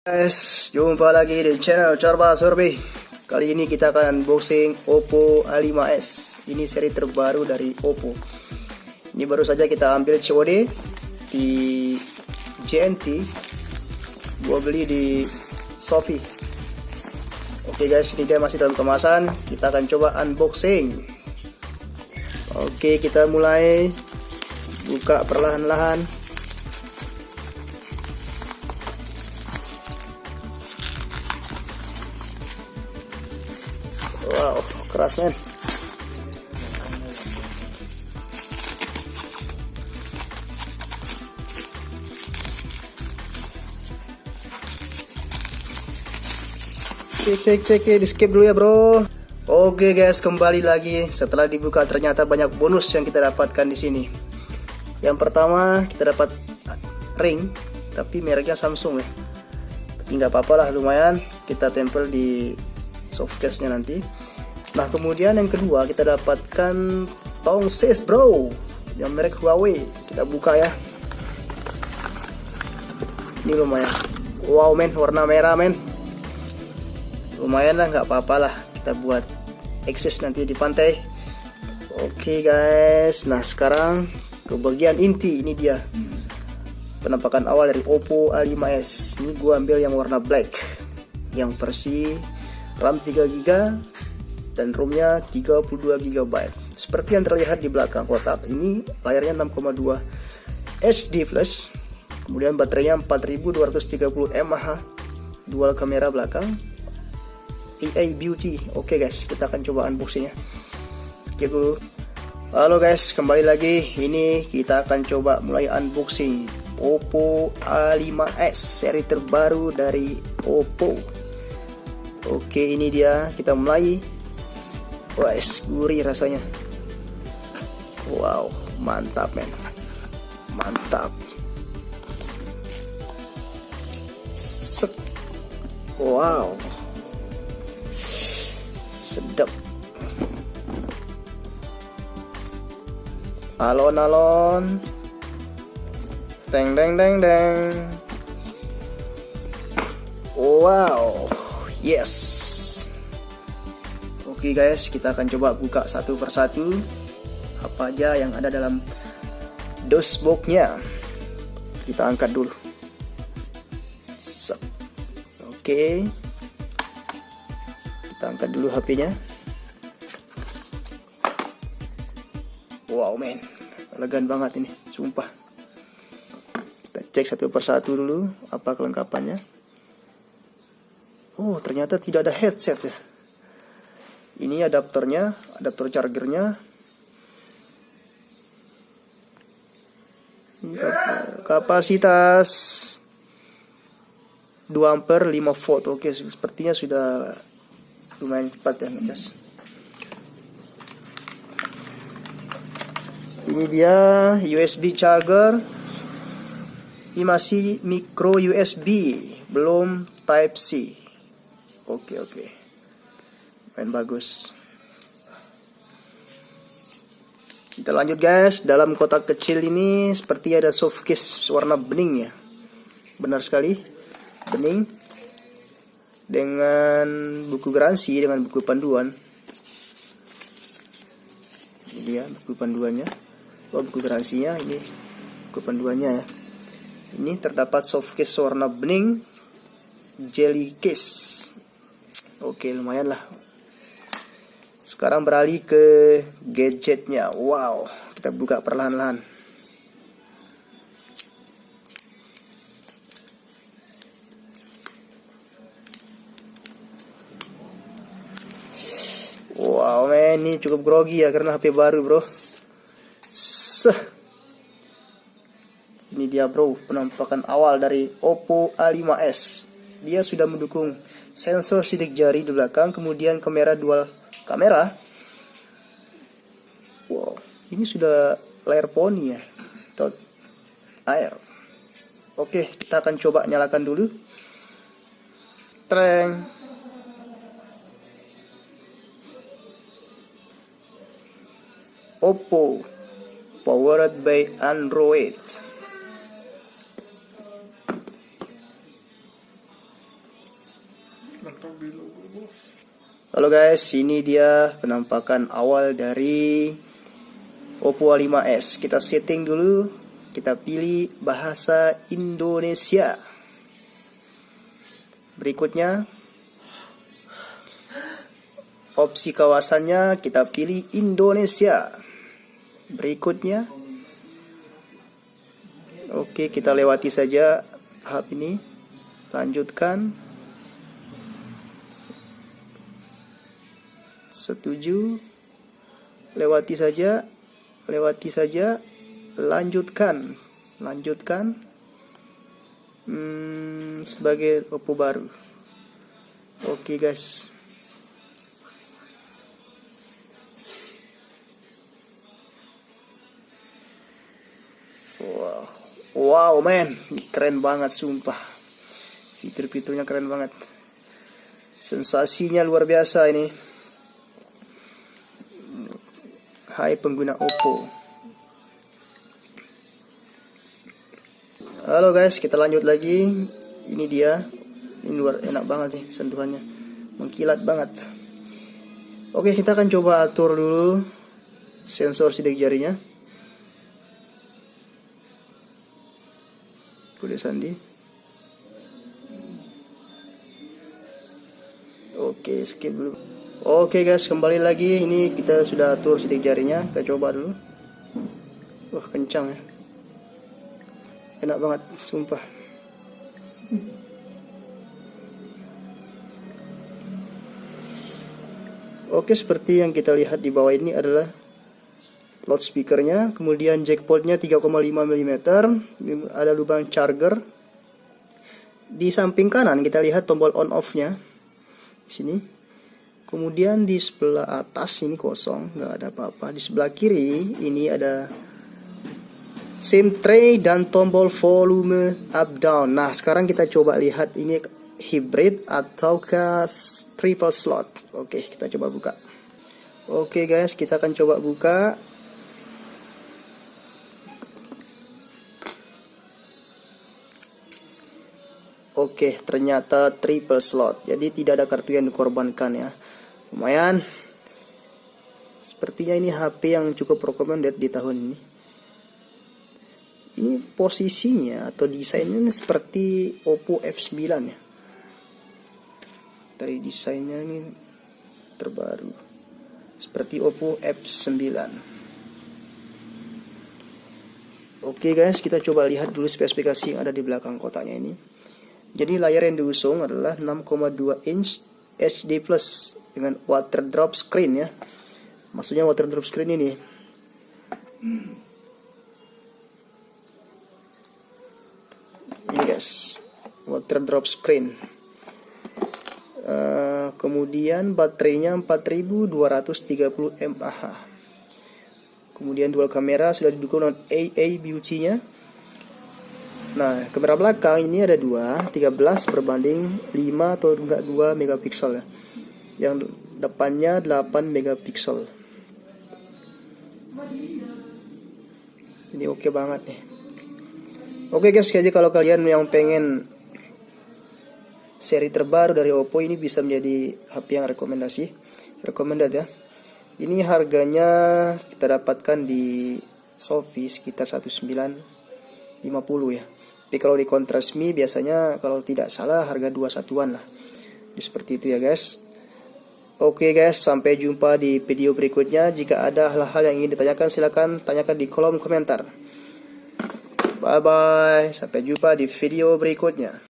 Guys, jumpa lagi di channel Corba Survey. Kali ini kita akan unboxing Oppo A5s. Ini seri terbaru dari Oppo. Ini baru saja kita ambil COD di JNT. Gua beli di Shopee. Oke guys, ini dia masih dalam kemasan. Kita akan coba unboxing. Oke, kita mulai buka perlahan-lahan. Wow, keras men. Cek, di skip dulu ya bro. Oke guys, kembali lagi. Setelah dibuka ternyata banyak bonus yang kita dapatkan di sini. Yang pertama kita dapat ring, tapi mereknya Samsung ya. Tapi nggak apa-apa lah, lumayan. Kita tempel di softcase nya nanti. Nah kemudian yang kedua kita dapatkan tong sis bro, yang merek Huawei. Kita buka ya. Ini lumayan. Wow men, warna merah men. Lumayan lah, nggak apa-apa lah. Kita buat akses nanti di pantai. Oke guys, nah sekarang ke bagian inti. Ini dia penampakan awal dari Oppo A5s. Ini gua ambil yang warna black, yang versi RAM 3GB dan ROM-nya 32GB. Seperti yang terlihat di belakang kotak. Ini layarnya 6,2 HD+. Kemudian baterainya 4230 mAh. Dual kamera belakang. AI Beauty. Oke guys, kita akan coba unboxingnya. Skip dulu. Halo guys, kembali lagi. Ini kita akan coba mulai unboxing Oppo A5s seri terbaru dari Oppo. Oke, ini dia, kita mulai. Wah, gurih rasanya. Wow, mantap men. Mantap. Sek. Wow. Sedap. Alon-alon. Deng deng deng deng. Wow. Yes. Oke guys, kita akan coba buka satu persatu apa aja yang ada dalam dosbox-nya. Kita angkat dulu. Oke. Kita angkat dulu HP-nya. Wow men, elegan banget ini, sumpah. Kita cek satu persatu dulu apa kelengkapannya. Oh, ternyata tidak ada headset ya. Ini adapternya, adapter chargernya. Kapasitas 2 ampere 5 volt. Oke, sepertinya sudah lumayan cepat ya guys. Ini dia USB charger. Ini masih micro USB, belum Type C. Oke. Main bagus. Kita lanjut guys. Dalam kotak kecil ini seperti ada softcase warna bening ya. Benar sekali, bening. Dengan buku garansi, dengan buku panduan. Ini dia buku panduannya. Oh, buku garansinya, ini buku panduannya ya. Ini terdapat softcase warna bening, jelly case. Oke, lumayan lah. Sekarang beralih ke gadgetnya. Wow, kita buka perlahan-lahan. Wow men, ini cukup grogi ya karena HP baru bro. Ini dia bro, penampakan awal dari Oppo A5s. Dia sudah mendukung sensor sidik jari di belakang, kemudian kamera dual kamera. Wow, ini sudah layar poni ya, dot air. Oke, kita akan coba nyalakan dulu. Treng. Oppo, powered by Android. Halo guys, ini dia penampakan awal dari Oppo A5s. Kita setting dulu, kita pilih bahasa Indonesia. Berikutnya opsi kawasannya kita pilih Indonesia. Berikutnya oke, kita lewati saja tahap ini. Lanjutkan. Setuju. Lewati saja. Lanjutkan. Sebagai Oppo baru. Oke guys. Wow man, keren banget sumpah. Fitur-fiturnya keren banget. Sensasinya luar biasa ini. Hai pengguna Oppo. Halo guys, kita lanjut lagi. Ini dia. Ini luar enak banget sih sentuhannya. Mengkilat banget. Oke, kita akan coba atur dulu sensor sidik jarinya. Kode sandi. Oke, skip dulu. Oke guys, kembali lagi. Ini kita sudah atur sidik jarinya. Kita coba dulu. Wah, kencang ya. Enak banget, sumpah. Oke, seperti yang kita lihat di bawah ini adalah loudspeakernya, kemudian jack portnya 3,5 mm, ada lubang charger. Di samping kanan kita lihat tombol on off-nya di sini. Kemudian di sebelah atas ini kosong, nggak ada apa-apa. Di sebelah kiri ini ada SIM tray dan tombol volume up down. Nah, sekarang kita coba lihat ini hybrid ataukah triple slot. Oke, kita coba buka. Oke guys, kita akan coba buka. Oke, ternyata triple slot. Jadi tidak ada kartu yang dikorbankan ya. Lumayan. Sepertinya ini HP yang cukup recommended di tahun ini. Ini posisinya atau desainnya seperti Oppo F9 ya. Dari desainnya ini terbaru. Seperti Oppo F9. Oke guys, kita coba lihat dulu spesifikasi yang ada di belakang kotaknya ini. Jadi layar yang diusung adalah 6,2 inch HD Plus dengan water drop screen ya. Maksudnya water drop screen ini. Ini guys, water drop screen. Kemudian baterainya 4230 mAh. Kemudian dual kamera sudah didukung dengan AA beauty-nya. Nah, kamera belakang ini ada 13 berbanding 5 atau enggak 2 megapiksel ya. Yang depannya 8 megapiksel. Jadi oke banget nih. Oke guys, jadi kalau kalian yang pengen seri terbaru dari Oppo, ini bisa menjadi HP yang recommended ya. Ini harganya kita dapatkan di Shopee sekitar 1950 ya. Tapi kalau di Kontrasmi biasanya kalau tidak salah harga 21-an lah. Jadi seperti itu ya guys. Oke guys, sampai jumpa di video berikutnya. Jika ada hal-hal yang ingin ditanyakan silakan tanyakan di kolom komentar. Bye bye, sampai jumpa di video berikutnya.